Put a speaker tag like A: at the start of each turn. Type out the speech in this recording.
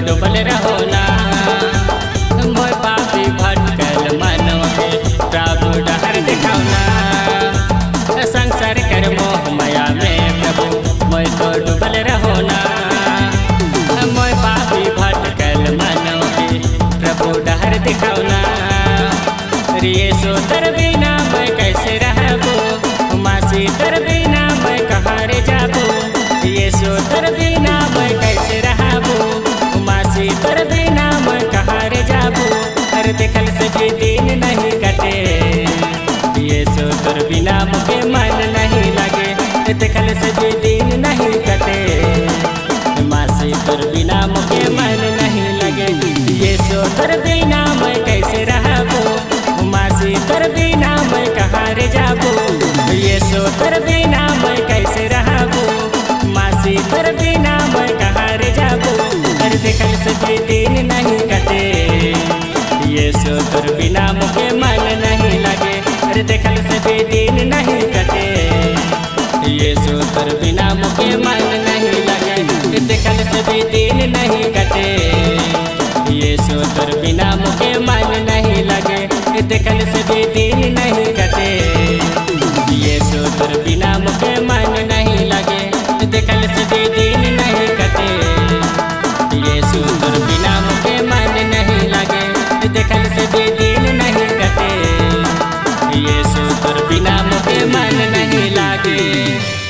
A: डूबल रहो ना मोय पापी भटकल मनवा के प्रभु डहर दिखाओना। संसार कर मोह माया में प्रभु मोय तो डूबल रहो ना मोय पापी भटकल मनवा के प्रभु डहर दिखाओना। रे सो तर बिना मैं कैसे रहबो मासी तर बिना मैं कहाँ रे जाबो। ये सो तर बिना मैं कैसे रहबो मासी तर बिना मैं कहाँ रे जाबो। अरे देखल से दिन नहीं कटे ये सो तर बिना मुझे मन नहीं लगे। देखल से दिन नहीं कटे मासी तर बिना मुझे मन नहीं लगे। ये सो तर बिना मैं कैसे रहबो मासी तर बिना मैं कहाँ रे जाबो। ये सो तर बिना मैं कैसे रहबो मासी तर बिना मैं कहाँ रे जाबो। अरे देखल से दिन नहीं कटे ये सो तर बिना मुझे मन नहीं लगे। अरे देखल से दिन नहीं कटे ये सो तर बिना मुझे मन नहीं लगे। देखल से दिन नहीं कटे ये सो तर बिना मुझे मन नहीं लगे। देखल से दिन नहीं कटे ये सो तर बिना मुझे मन नहीं लगे। देखल से दिन नहीं कटे ये सो तर बिना मुझे मन नहीं लगे। के